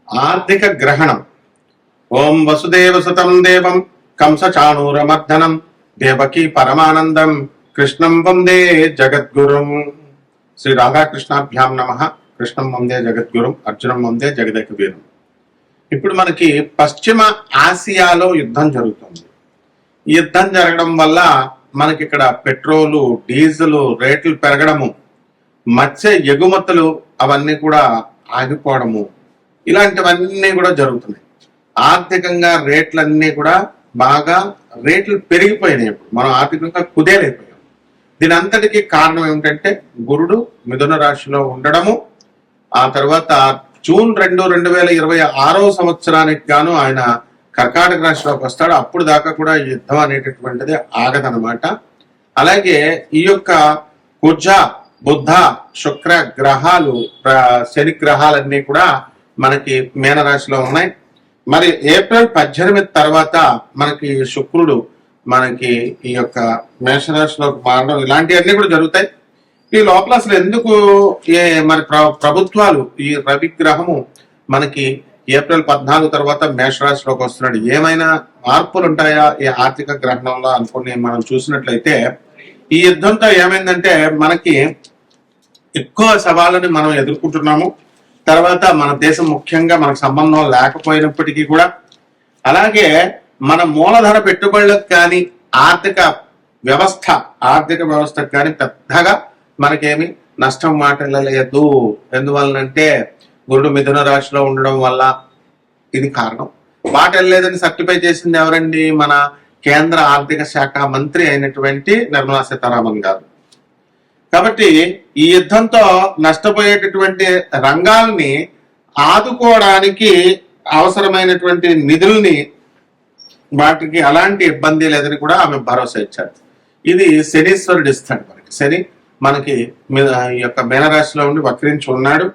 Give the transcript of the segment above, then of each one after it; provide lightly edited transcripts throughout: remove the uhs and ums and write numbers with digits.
ఆర్థిక గ్రహణం. ఓం వసుదేవసుతం దేవం కంసచాణూరమర్దనం దేవకీ పరమానందం కృష్ణం వందే జగద్గురుం. శ్రీ రాధాకృష్ణాభ్యాం నమః. కృష్ణం వందే జగద్గురుం, అర్జునం వందే జగదేక వీరం. ఇప్పుడు మనకి పశ్చిమ ఆసియాలో యుద్ధం జరుగుతుంది. ఈ యుద్ధం జరగడం వల్ల మనకి ఇక్కడ పెట్రోలు, డీజిల్ రేట్లు పెరగడము, మత్స్య ఎగుమతులు అవన్నీ కూడా ఆగిపోవడము, ఇలాంటివన్నీ కూడా జరుగుతున్నాయి. ఆర్థికంగా రేట్లన్నీ కూడా బాగా రేట్లు పెరిగిపోయినాయి. ఇప్పుడు మనం ఆర్థికంగా కుదేలైపోయాం. దీని అంతటికీ కారణం ఏమిటంటే గురుడు మిథున రాశిలో ఉండడము, ఆ తర్వాత జూన్ 2, 2026 సంవత్సరానికి గాను ఆయన కర్కాటక రాశిలోకి వస్తాడు. అప్పుడు దాకా కూడా యుద్ధం అనేటటువంటిది ఆగదనమాట. అలాగే ఈ యొక్క కుజ, బుద్ధ, శుక్ర గ్రహాలు, శని గ్రహాలన్నీ కూడా మనకి మీనరాశిలో ఉన్నాయి. మరి ఏప్రిల్ 18 తర్వాత మనకి శుక్రుడు మనకి ఈ యొక్క మేషరాశిలోకి మారడం, ఇలాంటివన్నీ కూడా జరుగుతాయి. ఈ లోపల అసలు ఎందుకు మరి ప్రభుత్వాలు ఈ రవి గ్రహము మనకి ఏప్రిల్ 14 తర్వాత మేషరాశిలోకి వస్తున్నాడు, ఏమైనా మార్పులు ఉంటాయా ఈ ఆర్థిక గ్రహణంలో అనుకుని మనం చూసినట్లయితే, ఈ యుద్ధంతో ఏమైందంటే మనకి ఎక్కువ సవాళ్ళని మనం ఎదుర్కొంటున్నాము. తర్వాత మన దేశం ముఖ్యంగా మనకు సంబంధం లేకపోయినప్పటికీ కూడా, అలాగే మన మూలధన పెట్టుబడులకు కానీ ఆర్థిక వ్యవస్థకు కానీ పెద్దగా మనకేమి నష్టం మాటలేదు. ఎందువలనంటే గురుడు మిథున రాశిలో ఉండడం వల్ల ఇది కారణం. మాట వెళ్ళలేదని సర్టిఫై చేసింది ఎవరండి? మన కేంద్ర ఆర్థిక శాఖ మంత్రి అయినటువంటి నిర్మలా సీతారామన్ గారు. కాబట్టి ఈ యుద్ధంతో నష్టపోయేటటువంటి రంగాల్ని ఆదుకోవడానికి అవసరమైనటువంటి నిధుల్ని, వాటికి అలాంటి ఇబ్బంది లేదని కూడా ఆమె భరోసా ఇచ్చారు. ఇది శనీశ్వరుడు ఇస్తాడు మనకి. శని మనకి ఈ యొక్క మీనరాశిలో ఉండి వక్రించి ఉన్నాడు.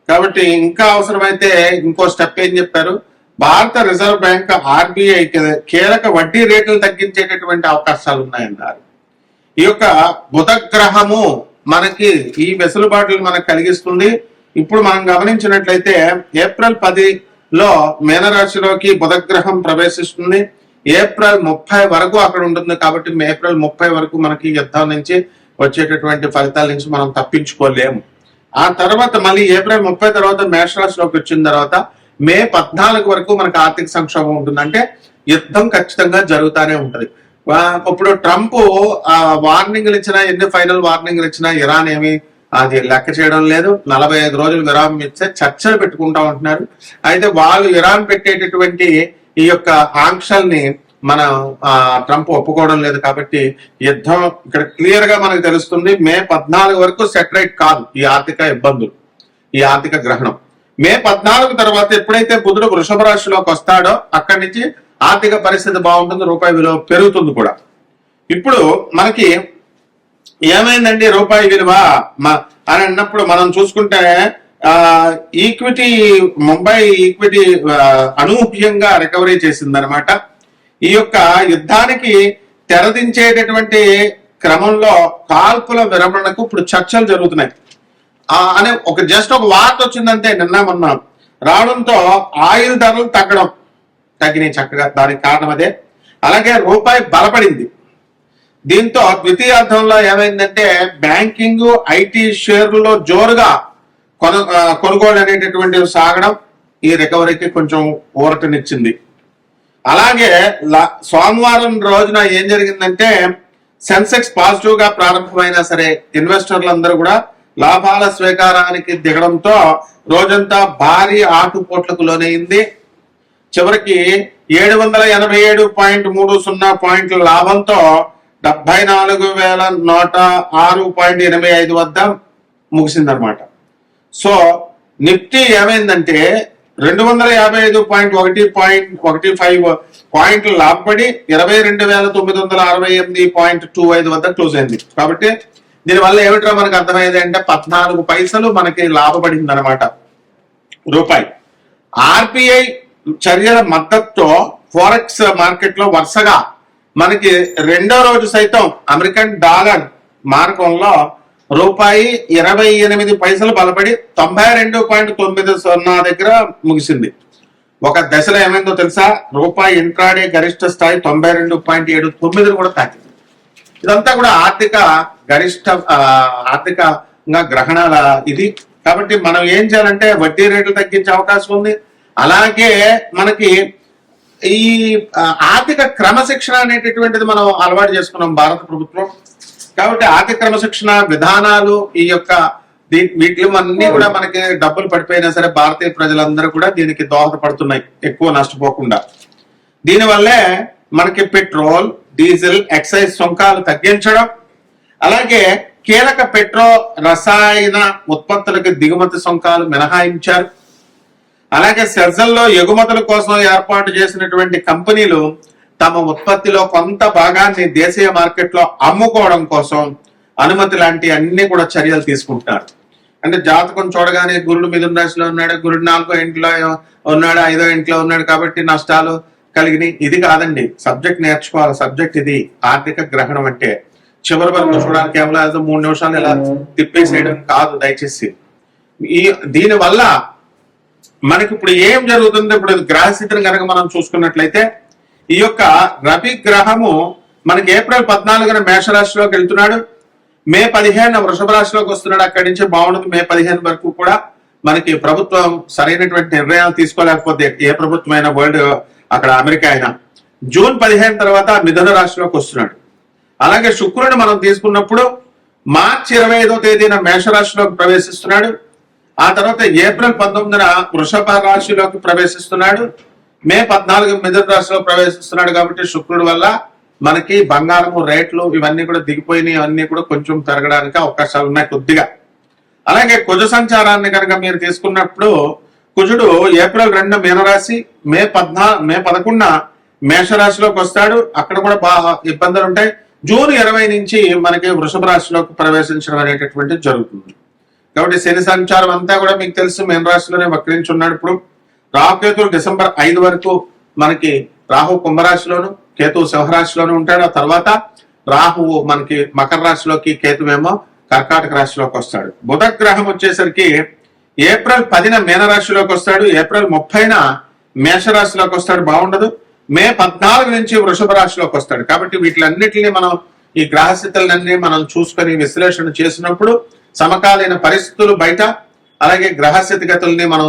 కాబట్టి ఇంకా అవసరమైతే ఇంకో స్టెప్ ఏం చెప్పారు, భారత రిజర్వ్ బ్యాంక్ RBI కీలక వడ్డీ రేట్లు తగ్గించేటటువంటి అవకాశాలు ఉన్నాయన్నారు. ఈ యొక్క బుధ గ్రహము మనకి ఈ వెసులుబాటులు మనకు కలిగిస్తుంది. ఇప్పుడు మనం గమనించినట్లయితే ఏప్రిల్ 10లో మీనరాశిలోకి బుధ గ్రహం ప్రవేశిస్తుంది. ఏప్రిల్ 30 వరకు అక్కడ ఉంటుంది. కాబట్టి ఏప్రిల్ 30 వరకు మనకి యుద్ధం నుంచి వచ్చేటటువంటి ఫలితాల నుంచి మనం తప్పించుకోలేము. ఆ తర్వాత మళ్ళీ ఏప్రిల్ 30 తర్వాత మేషరాశిలోకి వచ్చిన తర్వాత మే 14 వరకు మనకు ఆర్థిక సంక్షోభం ఉంటుంది. అంటే యుద్ధం ఖచ్చితంగా జరుగుతూనే ఉంటది. ఇప్పుడు ట్రంప్ వార్నింగ్లు ఇచ్చినా, ఎన్ని ఫైనల్ వార్నింగ్లు ఇచ్చినా ఇరాన్ ఏమి అది లెక్క చేయడం లేదు. 45 రోజులు విరామం ఇచ్చే చర్చలు పెట్టుకుంటా ఉంటున్నారు. అయితే వాళ్ళు ఇరాన్ పెట్టేటటువంటి ఈ యొక్క ఆంక్షల్ని మన ట్రంప్ ఒప్పుకోవడం లేదు. కాబట్టి యుద్ధం ఇక్కడ క్లియర్ గా మనకు తెలుస్తుంది. మే 14 వరకు సెటరైట్ కాదు ఈ ఆర్థిక ఇబ్బందులు, ఈ ఆర్థిక గ్రహణం. మే 14 తర్వాత ఎప్పుడైతే బుధుడు వృషభ రాశిలోకి వస్తాడో అక్కడి నుంచి ఆర్థిక పరిస్థితి బాగుంటుంది, రూపాయి విలువ పెరుగుతుంది కూడా. ఇప్పుడు మనకి ఏమైందండి రూపాయి విలువ అని అన్నప్పుడు మనం చూసుకుంటే ఈక్విటీ, ముంబై ఈక్విటీ అనూహ్యంగా రికవరీ చేసిందనమాట. ఈ యొక్క యుద్ధానికి తెరదించేటటువంటి క్రమంలో కాల్పుల విరమణకు ఇప్పుడు చర్చలు జరుగుతున్నాయి అనే జస్ట్ ఒక వార్త వచ్చిందంటే నిన్న మొన్న రావడంతో ఆయిల్ ధరలు తగ్గినాయి చక్కగా. దానికి కారణం అదే. అలాగే రూపాయి బలపడింది. దీంతో ద్వితీయార్థంలో ఏమైందంటే బ్యాంకింగ్, IT షేర్లలో జోరుగా కొనుగోలు అనేటటువంటివి సాగడం ఈ రికవరీకి కొంచెం ఊరటనిచ్చింది. అలాగే సోమవారం రోజున ఏం జరిగిందంటే సెన్సెక్స్ పాజిటివ్ గా ప్రారంభమైనా సరే ఇన్వెస్టర్లందరూ కూడా లాభాల స్వీకారానికి దిగడంతో రోజంతా భారీ ఆటుపోట్లకు లోనైంది. చివరికి 787.30 పాయింట్ల లాభంతో 74,106.85 వద్ద ముగిసిందనమాట. సో నిఫ్టీ ఏమైందంటే 255.15 పాయింట్లు లాభపడి 22,968.25 వద్ద క్లోజ్ అయింది. కాబట్టి దీనివల్ల ఏమిటో మనకు అర్థమైంది అంటే 14 పైసలు మనకి లాభపడింది అనమాట రూపాయి. RBI చర్యల మద్దతుతో ఫారెక్స్ మార్కెట్ లో వరుసగా మనకి రెండో రోజు సైతం అమెరికన్ డాలర్ మార్గంలో ₹28 బలపడి 92.90 దగ్గర ముగిసింది. ఒక దశలో ఏమైందో తెలుసా, రూపాయి ఇంట్రాడే గరిష్ట స్థాయి 92.79 కూడా తాకింది. ఇదంతా కూడా ఆర్థికంగా గ్రహణాల ఇది. కాబట్టి మనం ఏం చేయాలంటే వడ్డీ రేట్లు తగ్గించే అవకాశం ఉంది. అలాగే మనకి ఈ ఆర్థిక క్రమశిక్షణ అనేటటువంటిది మనం అలవాటు చేసుకున్నాం భారత ప్రభుత్వం. కాబట్టి ఆర్థిక క్రమశిక్షణ విధానాలు ఈ యొక్క వీటిలో అన్ని కూడా మనకి డబ్బులు పడిపోయినా సరే భారతీయ ప్రజలందరూ కూడా దీనికి దోహదపడుతున్నాయి ఎక్కువ నష్టపోకుండా. దీనివల్లే మనకి పెట్రోల్, డీజిల్, ఎక్సైజ్ సుంకాలు తగ్గించడం, అలాగే కీలక రసాయన ఉత్పత్తులకు దిగుమతి సుంకాలు మినహాయించారు. అలాగే సెజ్జల్లో ఎగుమతుల కోసం ఏర్పాటు చేసినటువంటి కంపెనీలు తమ ఉత్పత్తిలో కొంత భాగాన్ని దేశీయ మార్కెట్లో అమ్ముకోవడం కోసం అనుమతి లాంటి అన్ని కూడా చర్యలు తీసుకుంటున్నారు. అంటే జాతకం చూడగానే గురుడు మిథున రాశిలో ఉన్నాడు, గురుడు 4వ ఇంట్లో ఉన్నాడు, 5వ ఇంట్లో ఉన్నాడు కాబట్టి నష్టాలు కలిగినాయి. ఇది కాదండి, సబ్జెక్ట్ నేర్చుకోవాలి. సబ్జెక్ట్ ఇది ఆర్థిక గ్రహణం అంటే. చివరి వరకు చూడాలి, కేవలం 3 నిమిషాలు ఇలా తిప్పేసేయడం కాదు దయచేసి. దీని వల్ల మనకి ఇప్పుడు ఏం జరుగుతుంది, ఇప్పుడు గ్రహస్థితిని కనుక మనం చూసుకున్నట్లయితే ఈ యొక్క రవి గ్రహము మనకి ఏప్రిల్ 14న మేషరాశిలోకి వెళ్తున్నాడు, మే 15 వృషభ రాశిలోకి వస్తున్నాడు. అక్కడి నుంచి బాగుంటుంది. మే 15 వరకు కూడా మనకి ప్రభుత్వం సరైనటువంటి నిర్ణయాలు తీసుకోలేకపోతే, ఏ ప్రభుత్వమైనా వరల్డ్ అక్కడ అమెరికా అయినా, జూన్ 15 తర్వాత మిథున రాశిలోకి వస్తున్నాడు. అలాగే శుక్రుడు మనం తీసుకున్నప్పుడు మార్చి 25వ తేదీన మేషరాశిలోకి ప్రవేశిస్తున్నాడు. ఆ తర్వాత ఏప్రిల్ 19న వృషభ రాశిలోకి ప్రవేశిస్తున్నాడు. మే 14 మిథున రాశిలో ప్రవేశిస్తున్నాడు. కాబట్టి శుక్రుడు వల్ల మనకి బంగారము రేట్లు ఇవన్నీ కూడా దిగిపోయినాయి. అవన్నీ కూడా కొంచెం పెరగడానికి అవకాశాలు ఉన్నాయి కొద్దిగా. అలాగే కుజ సంచారాన్ని కనుక మీరు తీసుకున్నప్పుడు కుజుడు ఏప్రిల్ 2 మీనరాశి, మే 11న మేషరాశిలోకి వస్తాడు. అక్కడ కూడా బాగా ఇబ్బందులు ఉంటాయి. జూన్ 20 నుంచి మనకి వృషభ రాశిలోకి ప్రవేశించడం అనేటటువంటిది జరుగుతుంది. కాబట్టి శని సంచారం అంతా కూడా మీకు తెలుసు మీనరాశిలోనే వక్రించి ఉన్నాడు. ఇప్పుడు రాహుకేతులు డిసెంబర్ 5 వరకు మనకి రాహు కుంభరాశిలోను, కేతువు సింహరాశిలోనూ ఉంటాడు. ఆ తర్వాత రాహువు మనకి మకర రాశిలోకి, కేతువేమో కర్కాటక రాశిలోకి వస్తాడు. బుధ గ్రహం వచ్చేసరికి ఏప్రిల్ 10న మీనరాశిలోకి వస్తాడు, ఏప్రిల్ 30న మేషరాశిలోకి వస్తాడు. బాగుండదు. మే 14 నుంచి వృషభ రాశిలోకి వస్తాడు. కాబట్టి వీటిలన్నిటిని మనం ఈ గ్రహస్థితులన్నీ మనం చూసుకొని విశ్లేషణ చేసినప్పుడు సమకాలీన పరిస్థితులు బయట, అలాగే గ్రహ స్థితిగతుల్ని మనం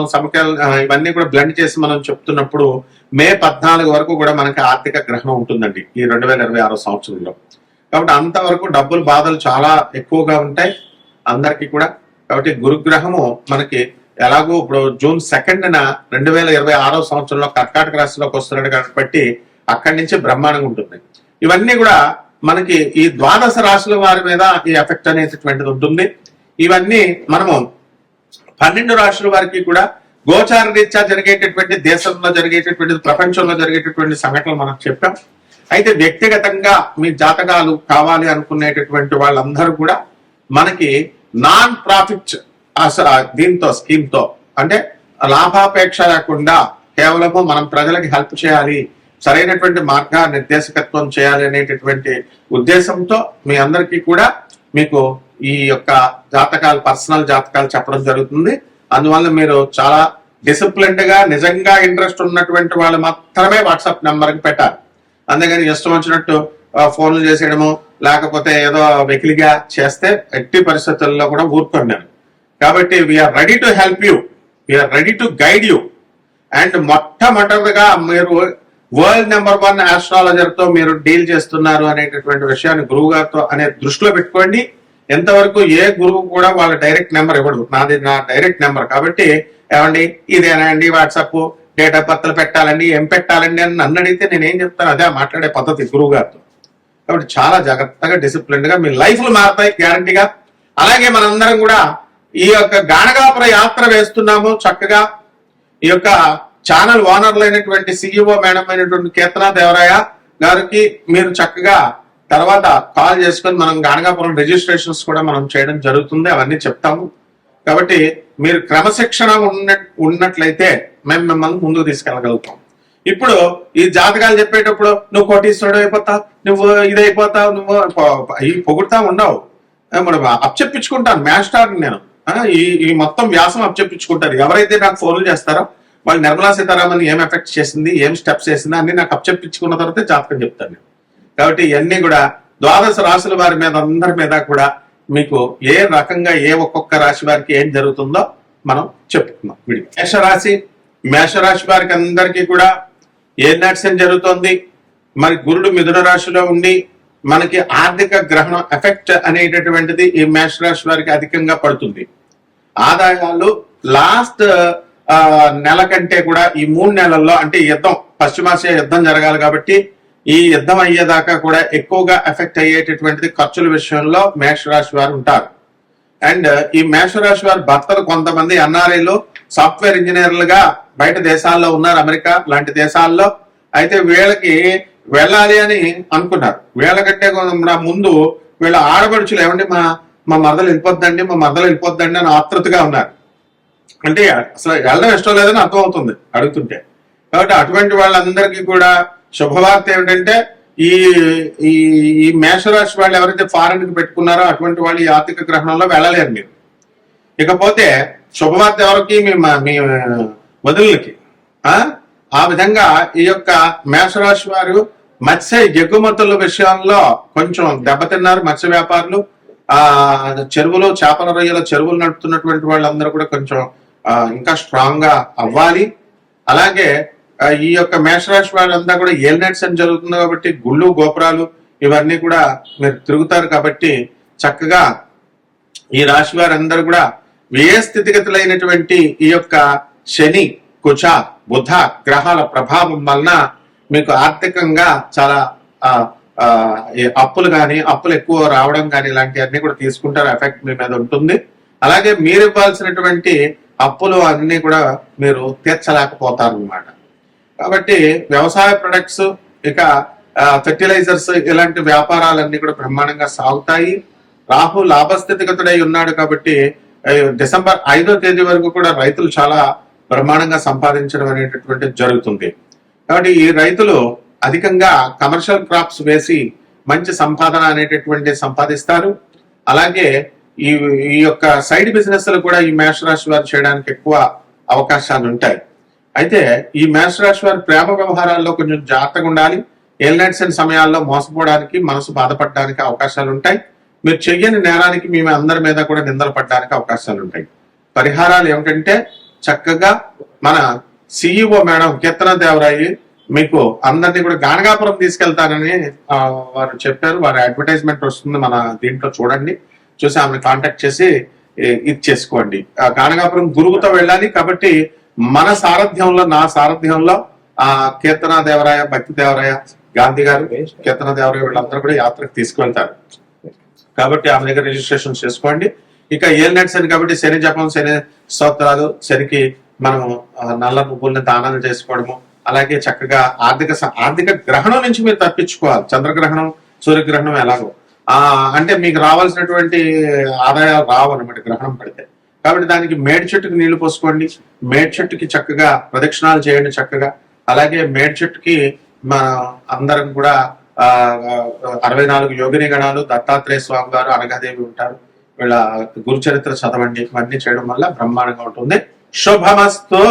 ఇవన్నీ కూడా బ్లెండ్ చేసి మనం చెప్తున్నప్పుడు మే 14 వరకు కూడా మనకి ఆర్థిక గ్రహణం ఉంటుందండి ఈ 2026 సంవత్సరంలో. కాబట్టి అంతవరకు డబ్బులు బాధలు చాలా ఎక్కువగా ఉంటాయి అందరికీ కూడా. కాబట్టి గురుగ్రహము మనకి ఎలాగో ఇప్పుడు జూన్ 2న 2026 సంవత్సరంలో కర్కాటక రాశిలోకి వస్తున్నాడు కాబట్టి అక్కడి నుంచి బ్రహ్మాండంగా ఉంటుంది. ఇవన్నీ కూడా మనకి ఈ 12 రాశుల వారి మీద ఈ ఎఫెక్ట్ అనేటటువంటిది ఉంటుంది. ఇవన్నీ మనము 12 రాశుల వారికి కూడా గోచార రీత్యా జరిగేటటువంటి, దేశంలో జరిగేటటువంటి, ప్రపంచంలో జరిగేటటువంటి సంఘటనలు మనం చెప్పాం. అయితే వ్యక్తిగతంగా మీ జాతకాలు కావాలి అనుకునేటటువంటి వాళ్ళందరూ కూడా మనకి నాన్ ప్రాఫిట్ దీంతో స్కీమ్తో, అంటే లాభాపేక్ష లేకుండా కేవలము మనం ప్రజలకి హెల్ప్ చేయాలి, సరైనటువంటి మార్గ నిర్దేశకత్వం చేయాలి అనేటటువంటి ఉద్దేశంతో మీ అందరికీ కూడా మీకు ఈ యొక్క జాతకాలు, పర్సనల్ జాతకాలు చెప్పడం జరుగుతుంది. అందువల్ల మీరు చాలా డిసిప్లిన్డ్ గా, నిజంగా ఇంట్రెస్ట్ ఉన్నటువంటి వాళ్ళు మాత్రమే వాట్సాప్ నెంబర్కి పెట్టాలి. అందుకని ఇష్టం వచ్చినట్టు ఫోన్లు చేసేయడము, లేకపోతే ఏదో వెకిలిగా చేస్తే ఎట్టి పరిస్థితుల్లో కూడా ఊరుకోండి. కాబట్టి we are ready to help you, we are ready to guide you. And మొట్టమొదటిగా మీరు వరల్డ్ నెంబర్ 1 ఆస్ట్రాలజర్తో మీరు డీల్ చేస్తున్నారు అనేటటువంటి విషయాన్ని గురువు గారితో అనే దృష్టిలో పెట్టుకోండి. ఎంతవరకు ఏ గురువు కూడా వాళ్ళ డైరెక్ట్ నెంబర్ ఇవ్వడు, నాది నా డైరెక్ట్ నెంబర్. కాబట్టి ఏమండి ఇదేనా అండి వాట్సాప్, డేట్ ఆఫ్ బర్త్లు పెట్టాలండి, ఏం పెట్టాలండి అని నన్ను అడిగితే నేనేం చెప్తాను, అదే మాట్లాడే పద్ధతి గురువు గారితో. కాబట్టి చాలా జాగ్రత్తగా, డిసిప్లిన్డ్ గా మీ లైఫ్లు మారుతాయి గ్యారంటీగా. అలాగే మనందరం కూడా ఈ యొక్క గాణగాపుర యాత్ర వేస్తున్నాము. చక్కగా ఈ యొక్క ఛానల్ ఓనర్లు అయినటువంటి CEO మేడం అయినటువంటి కీర్తనా దేవరాయ గారికి మీరు చక్కగా తర్వాత కాల్ చేసుకొని మనం గాణగాపురం రిజిస్ట్రేషన్స్ కూడా మనం చేయడం జరుగుతుంది, అవన్నీ చెప్తాము. కాబట్టి మీరు క్రమశిక్షణ ఉన్నట్లయితే మేము మిమ్మల్ని ముందుకు తీసుకెళ్ళగలుగుతాం. ఇప్పుడు ఈ జాతకాలు చెప్పేటప్పుడు నువ్వు కోటీశ్వరుడు అయిపోతావు, నువ్వు ఇదైపోతావు, నువ్వు ఈ పొగుడుతా ఉండవు. మరి అప్పచెప్పించుకుంటాను మ్యాస్టార్ నేను. ఈ మొత్తం వ్యాసం అప్పచెప్పించుకుంటారు. ఎవరైతే నాకు ఫోన్లు చేస్తారో వాళ్ళు నిర్మలా సీతారామన్ ఏం ఎఫెక్ట్ చేసింది, ఏం స్టెప్స్ చేసింది అన్ని నాకు అప్పచెప్పించుకున్న తర్వాత జాతకం చెప్తాను నేను. కాబట్టి ఇవన్నీ కూడా ద్వాదశ రాశుల వారి మీద అందరి మీద కూడా మీకు ఏ రకంగా ఒక్కొక్క రాశి వారికి ఏం జరుగుతుందో మనం చెప్పుకుందాం వీడియో. మేషరాశి వారికి అందరికీ కూడా ఏ నడిసం జరుగుతుంది. మరి గురుడు మిథున రాశిలో ఉండి మనకి ఆర్థిక గ్రహణం ఎఫెక్ట్ అనేటటువంటిది ఈ మేషరాశి వారికి అధికంగా పడుతుంది. ఆదాయాలు లాస్ట్ నెల కంటే కూడా ఈ 3 నెలల్లో, అంటే యుద్ధం పశ్చిమాసియా యుద్ధం జరగాలి కాబట్టి ఈ యుద్ధం అయ్యేదాకా కూడా ఎక్కువగా ఎఫెక్ట్ అయ్యేటటువంటిది ఖర్చుల విషయంలో మేషరాశి వారు ఉంటారు. అండ్ ఈ మేషరాశి వారి భర్తలు కొంతమంది ఎన్ఆర్ఐలు సాఫ్ట్వేర్ ఇంజనీర్లుగా బయట దేశాల్లో ఉన్నారు, అమెరికా లాంటి దేశాల్లో. అయితే వీళ్ళకి వెళ్ళాలి అని అనుకున్నారు. వీళ్ళకంటే ముందు వీళ్ళ ఆడపడుచులు ఏమండి మా మరదలు వెళ్ళిపోద్దండి అని ఆతృతగా ఉన్నారు. అంటే అసలు వెళ్ళడం ఇష్టం లేదని అర్థం అవుతుంది అడుగుతుంటే. కాబట్టి అటువంటి వాళ్ళందరికీ కూడా శుభవార్త ఏమిటంటే ఈ ఈ మేషరాశి వాళ్ళు ఎవరైతే ఫారెన్ కి పెట్టుకున్నారో అటువంటి వాళ్ళు ఈ ఆర్థిక గ్రహణంలో వెళ్ళలేరు మీరు. ఇకపోతే శుభవార్త ఎవరికి? మీ వదులకి. ఆ విధంగా ఈ యొక్క మేషరాశి వారు మత్స్య ఎగుమతుల విషయంలో కొంచెం దెబ్బతిన్నారు. మత్స్య వ్యాపారులు, చెరువులు, చేపల రొయ్యల చెరువులు నడుపుతున్నటువంటి వాళ్ళందరూ కూడా కొంచెం ఇంకా స్ట్రాంగ్ గా అవ్వాలి. అలాగే ఈ యొక్క మేషరాశి వాళ్ళంతా కూడా ఏల్నెట్స్ అని జరుగుతుంది కాబట్టి గుళ్ళు గోపురాలు ఇవన్నీ కూడా మీరు తిరుగుతారు. కాబట్టి చక్కగా ఈ రాశి వారందరూ కూడా వ్యయ స్థితిగతులైనటువంటి ఈ యొక్క శని, కుజ, బుధ గ్రహాల ప్రభావం వలన మీకు ఆర్థికంగా చాలా అప్పులు ఎక్కువ రావడం కానీ ఇలాంటివన్నీ కూడా తీసుకుంటారు. ఎఫెక్ట్ మీ మీద ఉంటుంది. అలాగే మీరు ఇవ్వాల్సినటువంటి అప్పులు అన్ని కూడా మీరు తీర్చలేకపోతారు అన్నమాట. కాబట్టి వ్యవసాయ ప్రొడక్ట్స్, ఇక ఫెర్టిలైజర్స్ ఇలాంటి వ్యాపారాలన్నీ కూడా బ్రహ్మాండంగా సాగుతాయి. రాహు లాభస్థితిగతుడై ఉన్నాడు కాబట్టి డిసెంబర్ 5వ తేదీ వరకు కూడా రైతులు చాలా బ్రహ్మాండంగా సంపాదించడం అనేటటువంటిది జరుగుతుంది. కాబట్టి ఈ రైతులు అధికంగా కమర్షియల్ క్రాప్స్ వేసి మంచి సంపాదన అనేటటువంటి సంపాదిస్తారు. అలాగే ఈ యొక్క సైడ్ బిజినెస్ కూడా ఈ మేషరాశి వారు చేయడానికి ఎక్కువ అవకాశాలు ఉంటాయి. అయితే ఈ మేషరాశి వారి ప్రేమ వ్యవహారాల్లో కొంచెం జాగ్రత్తగా ఉండాలి. ఏల్నైట్స్ సమయాల్లో మోసపోవడానికి, మనసు బాధపడడానికి అవకాశాలు ఉంటాయి. మీరు చెయ్యని నేరానికి మేము అందరి మీద కూడా నిందలు పడడానికి అవకాశాలు ఉంటాయి. పరిహారాలు ఏమిటంటే చక్కగా మన సిఇఓ మేడం కీర్తన దేవరాయి మీకు అందరినీ కూడా గానగాపురం తీసుకెళ్తానని వారు చెప్పారు. వారి అడ్వర్టైజ్మెంట్ వస్తుంది మన దీంట్లో, చూడండి. చూసి ఆమెను కాంటాక్ట్ చేసి ఇది చేసుకోండి. గానగాపురం గురువుతో వెళ్ళాలి కాబట్టి మన సారథ్యంలో, నా సారథ్యంలో కీర్తన దేవరాయ, భక్తి దేవరాయ, గాంధీ గారు, కీర్తన దేవరాయ వీళ్ళందరూ కూడా యాత్రకు తీసుకువెళ్తారు. కాబట్టి ఆమె దగ్గర రిజిస్ట్రేషన్ చేసుకోండి. ఇక ఏల్నెట్స్ అని కాబట్టి శని జపం, శని స్తోత్రాలు, శనికి మనం నల్ల నువ్వుల్ని దానాలు చేసుకోవడము, అలాగే చక్కగా ఆర్థిక గ్రహణం నుంచి మీరు తప్పించుకోవాలి. చంద్రగ్రహణం, సూర్యగ్రహణం ఎలాగో అంటే మీకు రావాల్సినటువంటి ఆదాయాలు రావు అనమాట గ్రహణం పడితే. కాబట్టి దానికి మేడి చెట్టుకి నీళ్లు పోసుకోండి. మేడి చెట్టుకి చక్కగా ప్రదక్షిణాలు చేయండి చక్కగా. అలాగే మేడి చెట్టుకి మన అందరం కూడా 64 యోగిని గణాలు, దత్తాత్రేయ స్వామి గారు, అనఘాదేవి ఉంటారు. వీళ్ళ గురు చరిత్ర చదవండి. ఇవన్నీ చేయడం వల్ల బ్రహ్మాండంగా ఉంటుంది. శుభమస్తు.